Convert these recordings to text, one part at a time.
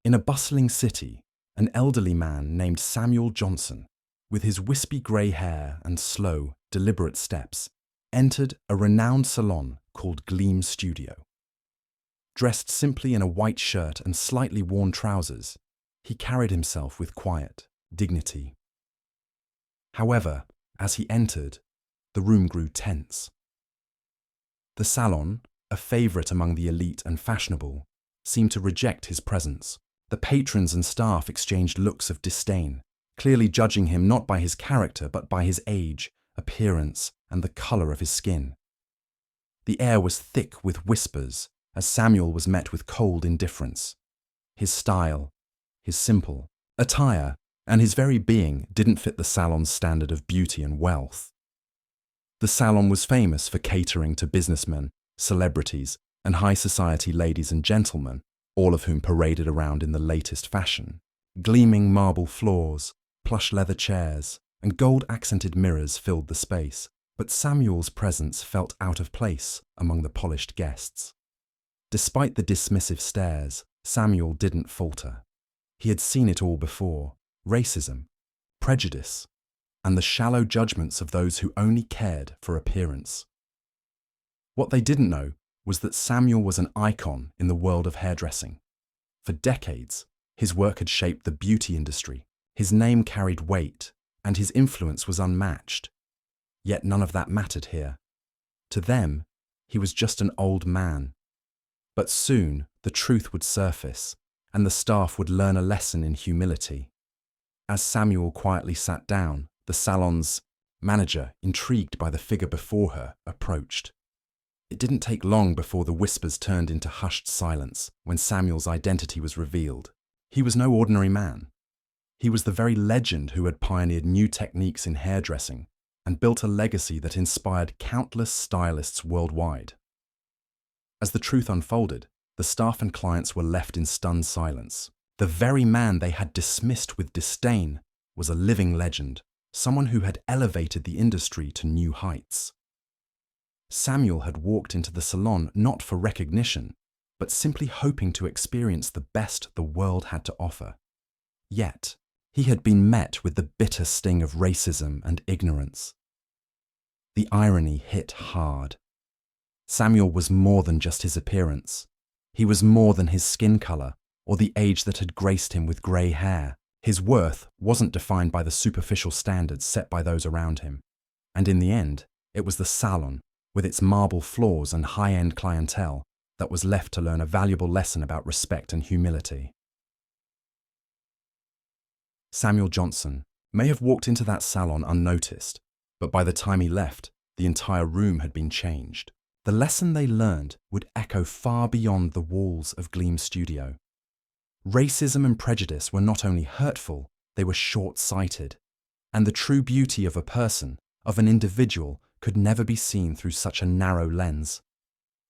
In a bustling city, an elderly man named Samuel Johnson, with his wispy grey hair and slow, deliberate steps, entered a renowned salon called Gleam Studio. Dressed simply in a white shirt and slightly worn trousers, he carried himself with quiet dignity. However, as he entered, the room grew tense. The salon, a favourite among the elite and fashionable, seemed to reject his presence. The patrons and staff exchanged looks of disdain, clearly judging him not by his character but by his age, appearance, and the colour of his skin. The air was thick with whispers as Samuel was met with cold indifference. His style, his simple attire, and his very being didn't fit the salon's standard of beauty and wealth. The salon was famous for catering to businessmen, celebrities, and high society ladies and gentlemen, all of whom paraded around in the latest fashion. Gleaming marble floors, plush leather chairs, and gold-accented mirrors filled the space, but Samuel's presence felt out of place among the polished guests. Despite the dismissive stares, Samuel didn't falter. He had seen it all before: racism, prejudice, and the shallow judgments of those who only cared for appearance. What they didn't know was that Samuel was an icon in the world of hairdressing. For decades, his work had shaped the beauty industry, his name carried weight, and his influence was unmatched. Yet none of that mattered here. To them, he was just an old man. But soon, the truth would surface, and the staff would learn a lesson in humility. As Samuel quietly sat down, the salon's manager, intrigued by the figure before her, approached. It didn't take long before the whispers turned into hushed silence when Samuel's identity was revealed. He was no ordinary man. He was the very legend who had pioneered new techniques in hairdressing and built a legacy that inspired countless stylists worldwide. As the truth unfolded, the staff and clients were left in stunned silence. The very man they had dismissed with disdain was a living legend, someone who had elevated the industry to new heights. Samuel had walked into the salon not for recognition, but simply hoping to experience the best the world had to offer. Yet, he had been met with the bitter sting of racism and ignorance. The irony hit hard. Samuel was more than just his appearance. He was more than his skin colour or the age that had graced him with grey hair. His worth wasn't defined by the superficial standards set by those around him. And in the end, it was the salon, with its marble floors and high-end clientele, that was left to learn a valuable lesson about respect and humility. Samuel Johnson may have walked into that salon unnoticed, but by the time he left, the entire room had been changed. The lesson they learned would echo far beyond the walls of Gleam Studio. Racism and prejudice were not only hurtful, they were short-sighted, and the true beauty of a person, of an individual, could never be seen through such a narrow lens.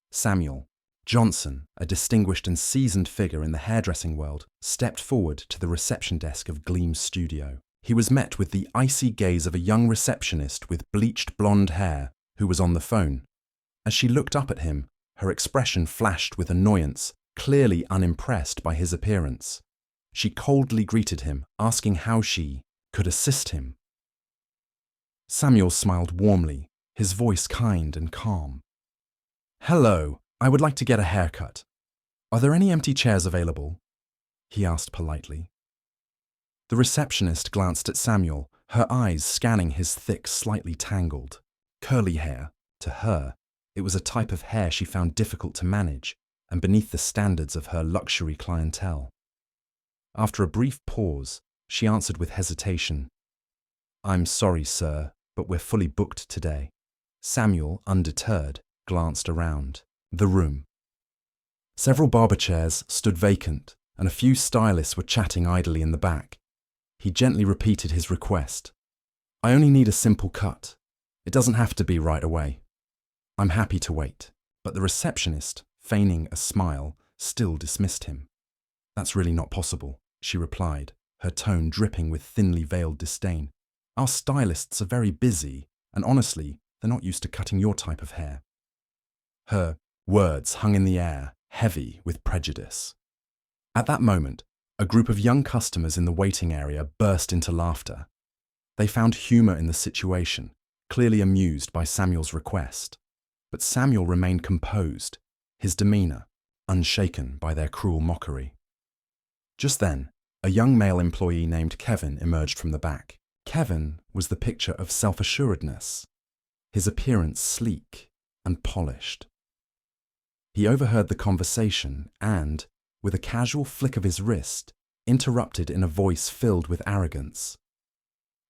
Samuel Johnson, a distinguished and seasoned figure in the hairdressing world, stepped forward to the reception desk of Gleam Studio. He was met with the icy gaze of a young receptionist with bleached blonde hair who was on the phone. As she looked up at him, her expression flashed with annoyance, clearly unimpressed by his appearance. She coldly greeted him, asking how she could assist him. Samuel smiled warmly, his voice kind and calm. "Hello, I would like to get a haircut. Are there any empty chairs available?" he asked politely. The receptionist glanced at Samuel, her eyes scanning his thick, slightly tangled, curly hair. To her, it was a type of hair she found difficult to manage and beneath the standards of her luxury clientele. After a brief pause, she answered with hesitation, "I'm sorry, sir, but we're fully booked today." Samuel, undeterred, glanced around the room. Several barber chairs stood vacant, and a few stylists were chatting idly in the back. He gently repeated his request. "I only need a simple cut. It doesn't have to be right away." "I'm happy to wait." But the receptionist, feigning a smile, still dismissed him. "That's really not possible," she replied, her tone dripping with thinly veiled disdain. "Our stylists are very busy, and honestly, they're not used to cutting your type of hair." Her words hung in the air, heavy with prejudice. At that moment, A group of young customers in the waiting area burst into laughter. They found humor in the situation, clearly amused by Samuel's request. But Samuel remained composed, his demeanor unshaken by their cruel mockery. Just then, a young male employee named Kevin emerged from the back. Kevin was the picture of self-assuredness, his appearance sleek and polished. He overheard the conversation and, with a casual flick of his wrist, interrupted in a voice filled with arrogance.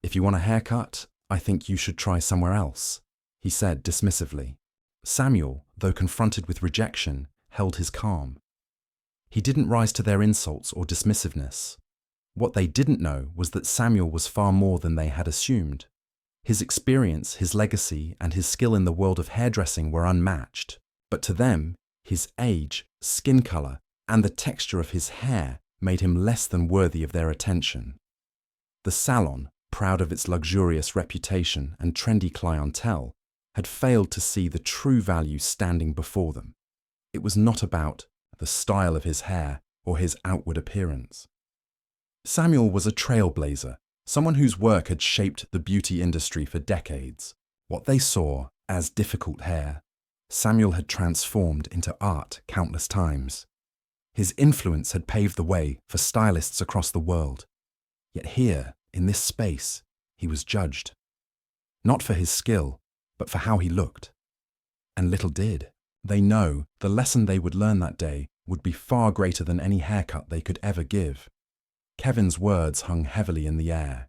"If you want a haircut, I think you should try somewhere else," he said dismissively. Samuel, though confronted with rejection, held his calm. He didn't rise to their insults or dismissiveness. What they didn't know was that Samuel was far more than they had assumed. His experience, his legacy, and his skill in the world of hairdressing were unmatched. But to them, his age, skin color, and the texture of his hair made him less than worthy of their attention. The salon, proud of its luxurious reputation and trendy clientele, had failed to see the true value standing before them. It was not about the style of his hair or his outward appearance. Samuel was a trailblazer, someone whose work had shaped the beauty industry for decades. What they saw as difficult hair, Samuel had transformed into art countless times. His influence had paved the way for stylists across the world. Yet here, in this space, he was judged. Not for his skill, but for how he looked. And little did they know the lesson they would learn that day would be far greater than any haircut they could ever give. Kevin's words hung heavily in the air,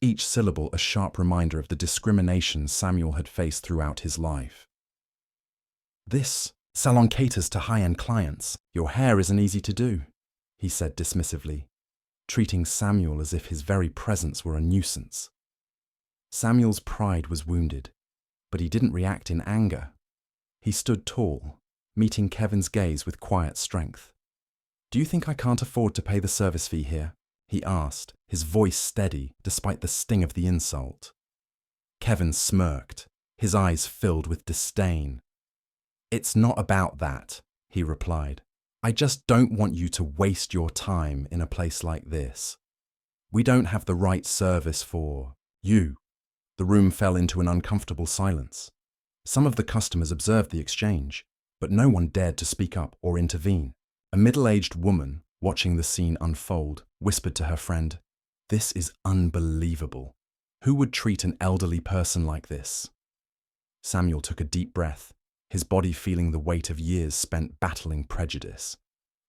each syllable a sharp reminder of the discrimination Samuel had faced throughout his life. "This salon caters to high-end clients. Your hair isn't easy to do," he said dismissively, treating Samuel as if his very presence were a nuisance. Samuel's pride was wounded, but he didn't react in anger. He stood tall, meeting Kevin's gaze with quiet strength. "Do you think I can't afford to pay the service fee here?" he asked, his voice steady despite the sting of the insult. Kevin smirked, his eyes filled with disdain. "It's not about that," he replied. "I just don't want you to waste your time in a place like this. We don't have the right service for you." The room fell into an uncomfortable silence. Some of the customers observed the exchange, but no one dared to speak up or intervene. A middle-aged woman, watching the scene unfold, whispered to her friend, "This is unbelievable. Who would treat an elderly person like this?" Samuel took a deep breath, his body feeling the weight of years spent battling prejudice.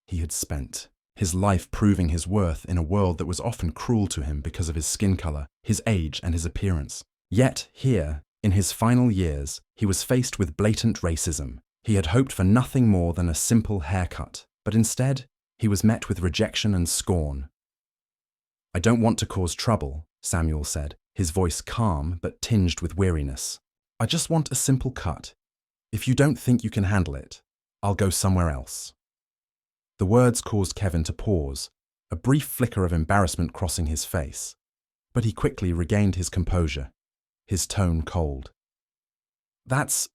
He had spent his life proving his worth in a world that was often cruel to him because of his skin color, his age, and his appearance. Yet here, in his final years, he was faced with blatant racism. He had hoped for nothing more than a simple haircut, but instead, he was met with rejection and scorn. "I don't want to cause trouble," Samuel said, his voice calm but tinged with weariness. "I just want a simple cut. If you don't think you can handle it, I'll go somewhere else." The words caused Kevin to pause, a brief flicker of embarrassment crossing his face. But he quickly regained his composure, his tone cold. "That's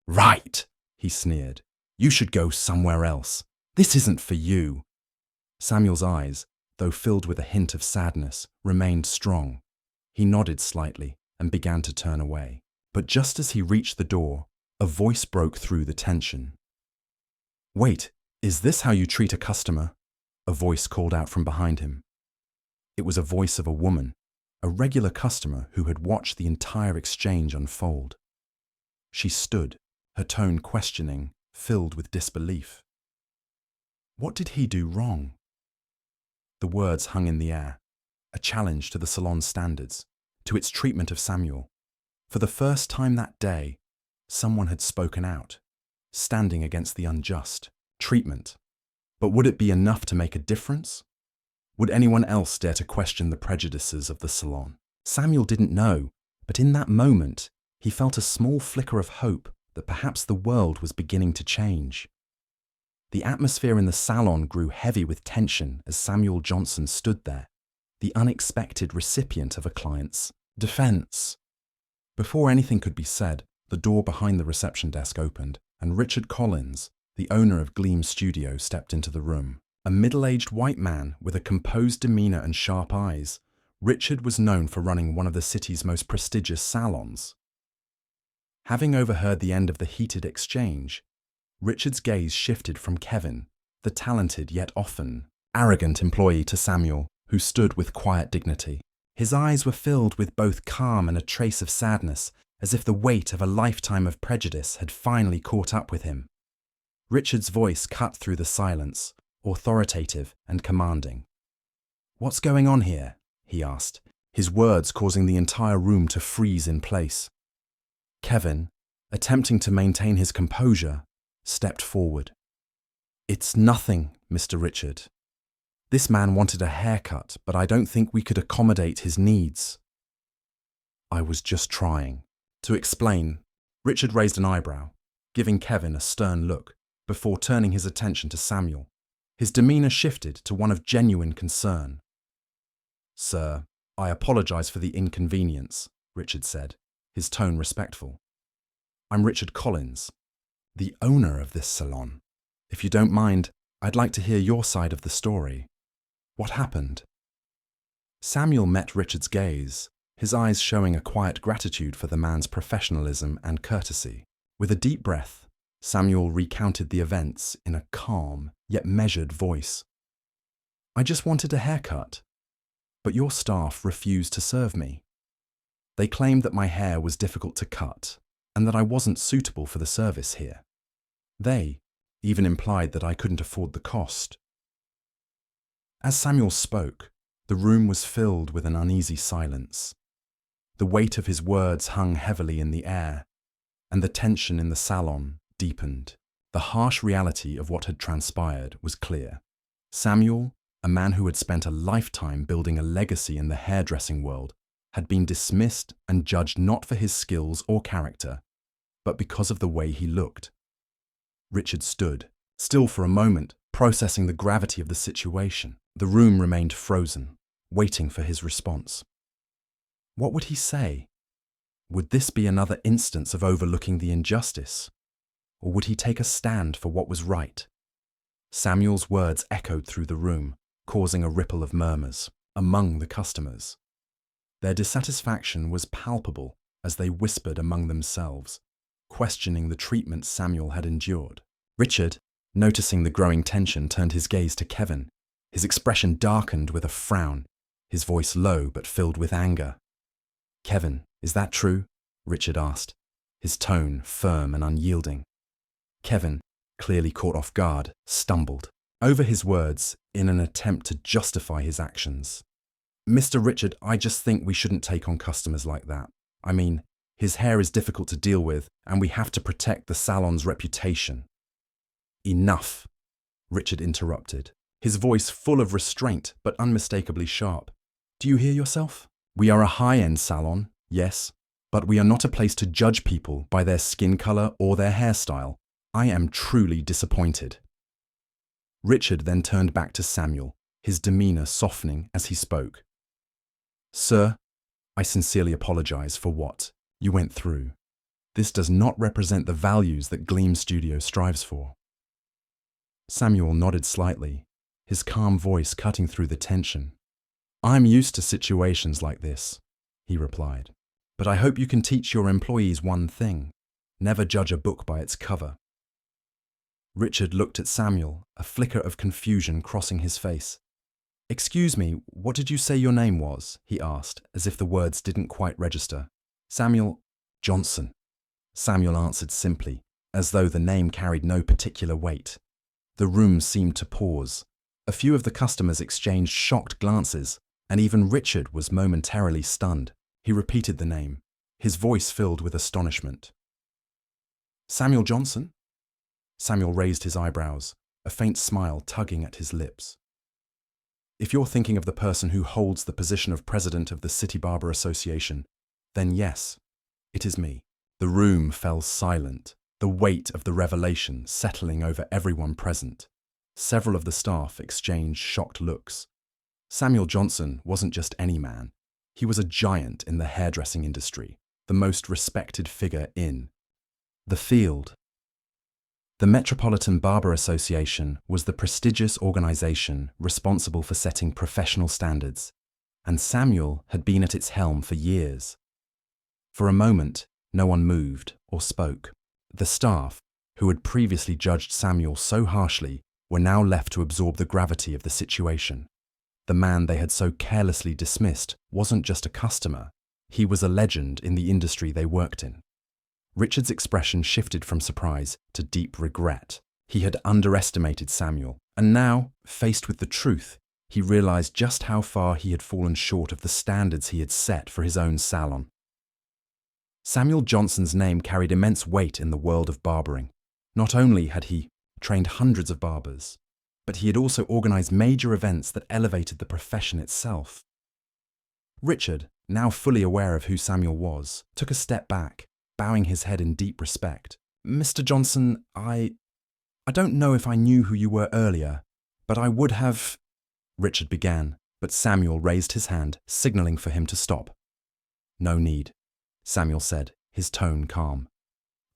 right," he sneered. "You should go somewhere else. This isn't for you." Samuel's eyes, though filled with a hint of sadness, remained strong. He nodded slightly and began to turn away. But just as he reached the door, a voice broke through the tension. "Wait, is this how you treat a customer?" A voice called out from behind him. It was a voice of a woman, a regular customer who had watched the entire exchange unfold. She stood, her tone questioning, filled with disbelief. What did he do wrong? The words hung in the air, a challenge to the salon's standards, to its treatment of Samuel. For the first time that day, someone had spoken out, standing against the unjust treatment. But would it be enough to make a difference? Would anyone else dare to question the prejudices of the salon? Samuel didn't know, but in that moment, he felt a small flicker of hope that perhaps the world was beginning to change. The atmosphere in the salon grew heavy with tension as Samuel Johnson stood there, the unexpected recipient of a client's defense. Before anything could be said, the door behind the reception desk opened, and Richard Collins, the owner of Gleam Studio, stepped into the room. A middle-aged white man with a composed demeanor and sharp eyes, Richard was known for running one of the city's most prestigious salons. Having overheard the end of the heated exchange, Richard's gaze shifted from Kevin, the talented yet often arrogant employee, to Samuel, who stood with quiet dignity. His eyes were filled with both calm and a trace of sadness, as if the weight of a lifetime of prejudice had finally caught up with him. Richard's voice cut through the silence, authoritative and commanding. "What's going on here?" he asked, his words causing the entire room to freeze in place. Kevin, attempting to maintain his composure, stepped forward. "It's nothing, Mr. Richard. This man wanted a haircut, but I don't think we could accommodate his needs." "I was just trying." To explain, Richard raised an eyebrow, giving Kevin a stern look, before turning his attention to Samuel. His demeanor shifted to one of genuine concern. "Sir, I apologize for the inconvenience," Richard said, his tone respectful. "I'm Richard Collins, the owner of this salon. If you don't mind, I'd like to hear your side of the story. What happened?" Samuel met Richard's gaze, his eyes showing a quiet gratitude for the man's professionalism and courtesy. With a deep breath, Samuel recounted the events in a calm yet measured voice. "I just wanted a haircut, but your staff refused to serve me. They claimed that my hair was difficult to cut and that I wasn't suitable for the service here. They even implied that I couldn't afford the cost." As Samuel spoke, the room was filled with an uneasy silence. The weight of his words hung heavily in the air, and the tension in the salon deepened. The harsh reality of what had transpired was clear. Samuel, a man who had spent a lifetime building a legacy in the hairdressing world, had been dismissed and judged not for his skills or character, but because of the way he looked. Richard stood, still for a moment, processing the gravity of the situation. The room remained frozen, waiting for his response. What would he say? Would this be another instance of overlooking the injustice? Or would he take a stand for what was right? Samuel's words echoed through the room, causing a ripple of murmurs among the customers. Their dissatisfaction was palpable as they whispered among themselves, questioning the treatment Samuel had endured. Richard, noticing the growing tension, turned his gaze to Kevin. His expression darkened with a frown, his voice low but filled with anger. "Kevin, is that true?" Richard asked, his tone firm and unyielding. Kevin, clearly caught off guard, stumbled over his words in an attempt to justify his actions. "Mr. Richard, I just think we shouldn't take on customers like that. I mean, his hair is difficult to deal with, and we have to protect the salon's reputation." "Enough," Richard interrupted, his voice full of restraint but unmistakably sharp. "Do you hear yourself? We are a high-end salon, yes, but we are not a place to judge people by their skin color or their hairstyle. I am truly disappointed." Richard then turned back to Samuel, his demeanor softening as he spoke. "Sir, I sincerely apologize for what you went through. This does not represent the values that Gleam Studio strives for." Samuel nodded slightly, his calm voice cutting through the tension. "I'm used to situations like this," he replied, "but I hope you can teach your employees one thing: never judge a book by its cover." Richard looked at Samuel, a flicker of confusion crossing his face. "Excuse me, what did you say your name was?" he asked, as if the words didn't quite register. "Samuel Johnson," Samuel answered simply, as though the name carried no particular weight. The room seemed to pause. A few of the customers exchanged shocked glances, and even Richard was momentarily stunned. He repeated the name, his voice filled with astonishment. "Samuel Johnson?" Samuel raised his eyebrows, a faint smile tugging at his lips. "If you're thinking of the person who holds the position of president of the City Barber Association, then yes, it is me." The room fell silent, the weight of the revelation settling over everyone present. Several of the staff exchanged shocked looks. Samuel Johnson wasn't just any man. He was a giant in the hairdressing industry, the most respected figure in the field. The Metropolitan Barber Association was the prestigious organization responsible for setting professional standards, and Samuel had been at its helm for years. For a moment, no one moved or spoke. The staff, who had previously judged Samuel so harshly, were now left to absorb the gravity of the situation. The man they had so carelessly dismissed wasn't just a customer, he was a legend in the industry they worked in. Richard's expression shifted from surprise to deep regret. He had underestimated Samuel, and now, faced with the truth, he realized just how far he had fallen short of the standards he had set for his own salon. Samuel Johnson's name carried immense weight in the world of barbering. Not only had he trained hundreds of barbers, but he had also organized major events that elevated the profession itself. Richard, now fully aware of who Samuel was, took a step back, bowing his head in deep respect. "Mr. Johnson, I don't know if I knew who you were earlier, but I would have—" Richard began, but Samuel raised his hand, signaling for him to stop. "No need," Samuel said, his tone calm.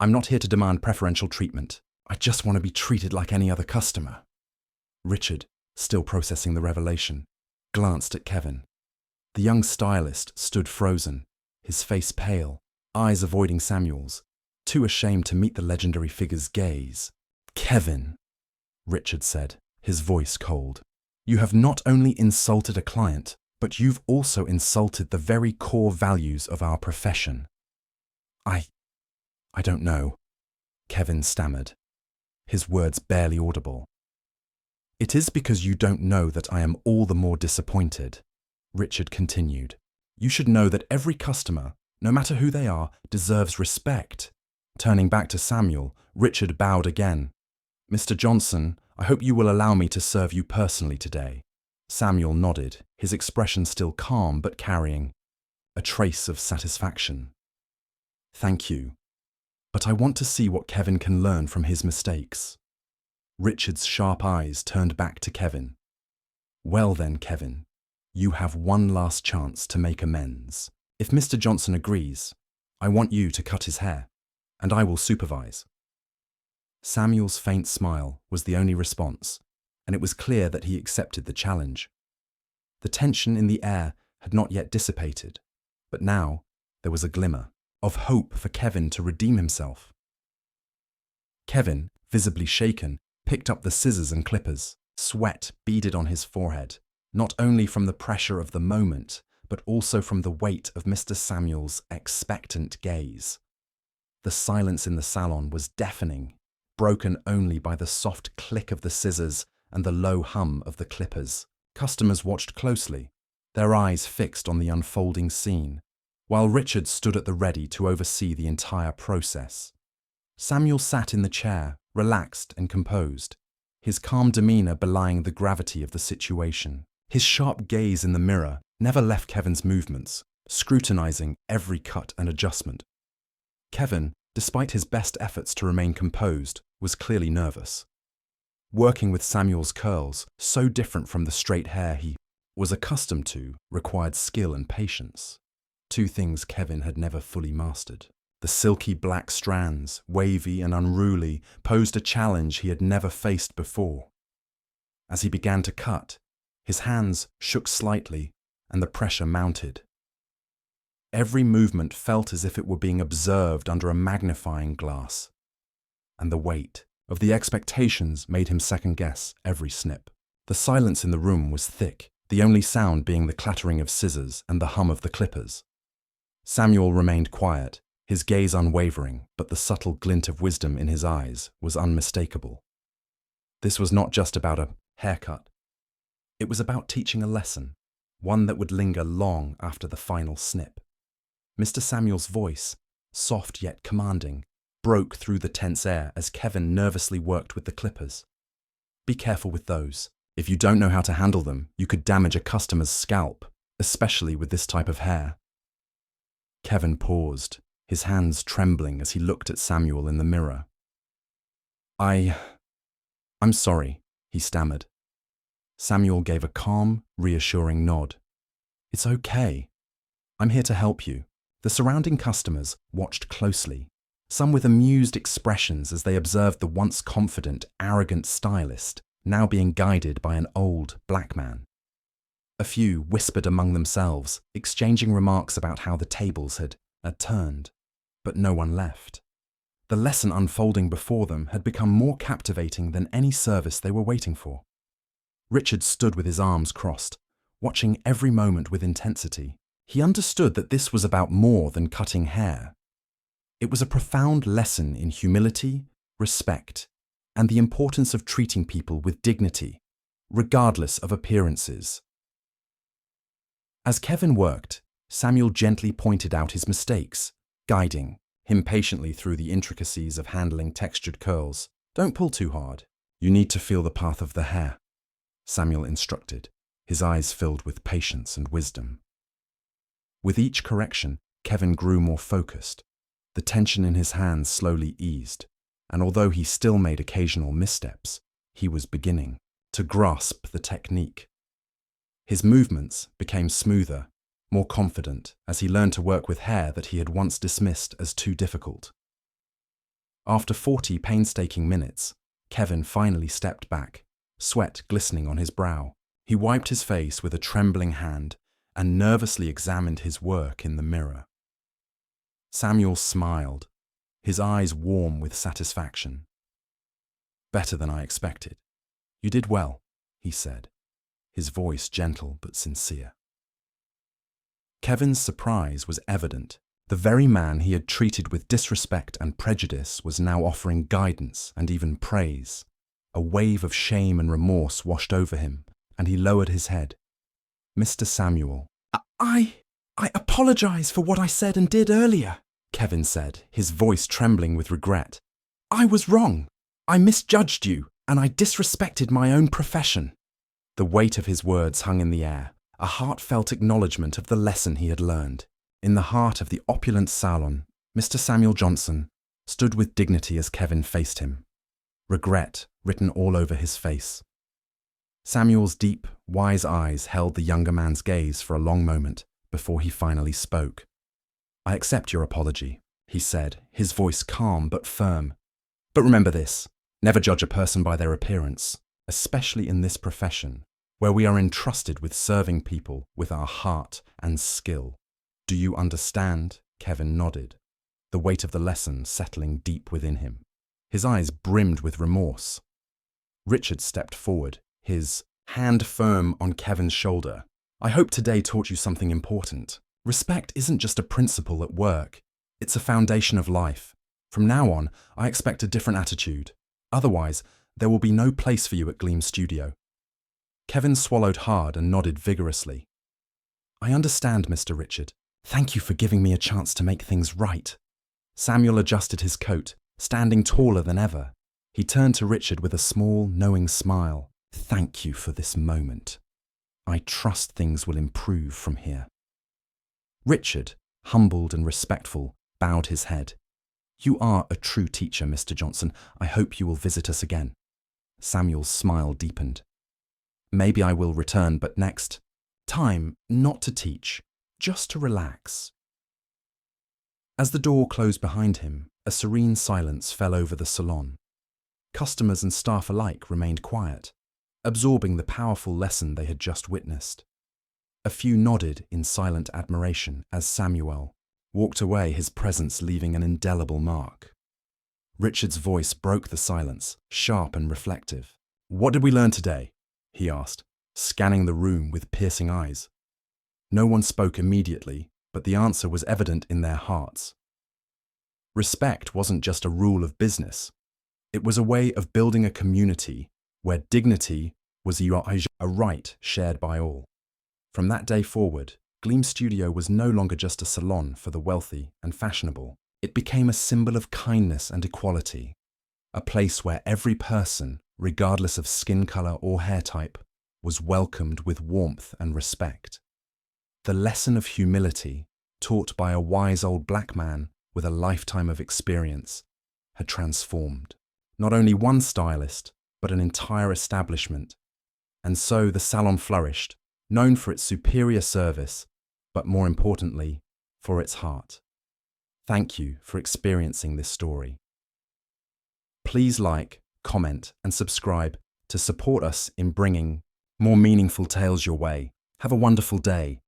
"I'm not here to demand preferential treatment. I just want to be treated like any other customer." Richard, still processing the revelation, glanced at Kevin. The young stylist stood frozen, his face pale, eyes avoiding Samuel's, too ashamed to meet the legendary figure's gaze. "Kevin," Richard said, his voice cold, "you have not only insulted a client, but you've also insulted the very core values of our profession." I don't know," Kevin stammered, his words barely audible. "It is because you don't know that I am all the more disappointed," Richard continued. "You should know that every customer, no matter who they are, deserves respect." Turning back to Samuel, Richard bowed again. "Mr. Johnson, I hope you will allow me to serve you personally today." Samuel nodded, his expression still calm but carrying a trace of satisfaction. "Thank you. But I want to see what Kevin can learn from his mistakes." Richard's sharp eyes turned back to Kevin. "Well then, Kevin, you have one last chance to make amends. If Mr. Johnson agrees, I want you to cut his hair, and I will supervise." Samuel's faint smile was the only response, and it was clear that he accepted the challenge. The tension in the air had not yet dissipated, but now there was a glimmer of hope for Kevin to redeem himself. Kevin, visibly shaken, picked up the scissors and clippers. Sweat beaded on his forehead, not only from the pressure of the moment, but also from the weight of Mr. Samuel's expectant gaze. The silence in the salon was deafening, broken only by the soft click of the scissors and the low hum of the clippers. Customers watched closely, their eyes fixed on the unfolding scene, while Richard stood at the ready to oversee the entire process. Samuel sat in the chair, relaxed and composed, his calm demeanor belying the gravity of the situation. His sharp gaze in the mirror never left Kevin's movements, scrutinizing every cut and adjustment. Kevin, despite his best efforts to remain composed, was clearly nervous. Working with Samuel's curls, so different from the straight hair he was accustomed to, required skill and patience. Two things Kevin had never fully mastered. The silky black strands, wavy and unruly, posed a challenge he had never faced before. As he began to cut, his hands shook slightly and the pressure mounted. Every movement felt as if it were being observed under a magnifying glass, and the weight of the expectations made him second-guess every snip. The silence in the room was thick, the only sound being the clattering of scissors and the hum of the clippers. Samuel remained quiet, his gaze unwavering, but the subtle glint of wisdom in his eyes was unmistakable. This was not just about a haircut. It was about teaching a lesson, one that would linger long after the final snip. Mr. Samuel's voice, soft yet commanding, broke through the tense air as Kevin nervously worked with the clippers. "Be careful with those. If you don't know how to handle them, you could damage a customer's scalp, especially with this type of hair." Kevin paused, his hands trembling as he looked at Samuel in the mirror. I'm sorry," he stammered. Samuel gave a calm, reassuring nod. "It's okay. I'm here to help you." The surrounding customers watched closely, some with amused expressions as they observed the once confident, arrogant stylist now being guided by an old black man. A few whispered among themselves, exchanging remarks about how the tables had turned, but no one left. The lesson unfolding before them had become more captivating than any service they were waiting for. Richard stood with his arms crossed, watching every moment with intensity. He understood that this was about more than cutting hair. It was a profound lesson in humility, respect, and the importance of treating people with dignity, regardless of appearances. As Kevin worked, Samuel gently pointed out his mistakes, guiding him patiently through the intricacies of handling textured curls. "Don't pull too hard. You need to feel the path of the hair," Samuel instructed, his eyes filled with patience and wisdom. With each correction, Kevin grew more focused. The tension in his hands slowly eased, and although he still made occasional missteps, he was beginning to grasp the technique. His movements became smoother, more confident, as he learned to work with hair that he had once dismissed as too difficult. After 40 painstaking minutes, Kevin finally stepped back, sweat glistening on his brow. He wiped his face with a trembling hand and nervously examined his work in the mirror. Samuel smiled, his eyes warm with satisfaction. "Better than I expected. You did well," he said, his voice gentle but sincere. Kevin's surprise was evident. The very man he had treated with disrespect and prejudice was now offering guidance and even praise. A wave of shame and remorse washed over him, and he lowered his head. "Mr. Samuel, I apologize for what I said and did earlier," Kevin said, his voice trembling with regret. "I was wrong. I misjudged you, and I disrespected my own profession." The weight of his words hung in the air, a heartfelt acknowledgement of the lesson he had learned. In the heart of the opulent salon, Mr. Samuel Johnson stood with dignity as Kevin faced him, regret written all over his face. Samuel's deep, wise eyes held the younger man's gaze for a long moment before he finally spoke. "I accept your apology," he said, his voice calm but firm. "But remember this, never judge a person by their appearance, especially in this profession, where we are entrusted with serving people with our heart and skill. Do you understand?" Kevin nodded, the weight of the lesson settling deep within him. His eyes brimmed with remorse. Richard stepped forward, his hand firm on Kevin's shoulder. "I hope today taught you something important. Respect isn't just a principle at work. It's a foundation of life. From now on, I expect a different attitude. Otherwise, there will be no place for you at Gleam Studio." Kevin swallowed hard and nodded vigorously. "I understand, Mr. Richard. Thank you for giving me a chance to make things right." Samuel adjusted his coat, standing taller than ever. He turned to Richard with a small, knowing smile. "Thank you for this moment. I trust things will improve from here." Richard, humbled and respectful, bowed his head. "You are a true teacher, Mr. Johnson. I hope you will visit us again." Samuel's smile deepened. "Maybe I will return, but next time, not to teach, just to relax." As the door closed behind him, a serene silence fell over the salon. Customers and staff alike remained quiet, absorbing the powerful lesson they had just witnessed. A few nodded in silent admiration as Samuel walked away, his presence leaving an indelible mark. Richard's voice broke the silence, sharp and reflective. "What did we learn today?" he asked, scanning the room with piercing eyes. No one spoke immediately, but the answer was evident in their hearts. Respect wasn't just a rule of business. It was a way of building a community where dignity was a right shared by all. From that day forward, Gleam Studio was no longer just a salon for the wealthy and fashionable. It became a symbol of kindness and equality, a place where every person, regardless of skin color or hair type, was welcomed with warmth and respect. The lesson of humility, taught by a wise old black man with a lifetime of experience, had transformed not only one stylist, but an entire establishment. And so the salon flourished, known for its superior service, but more importantly, for its heart. Thank you for experiencing this story. Please like, comment, and subscribe to support us in bringing more meaningful tales your way. Have a wonderful day.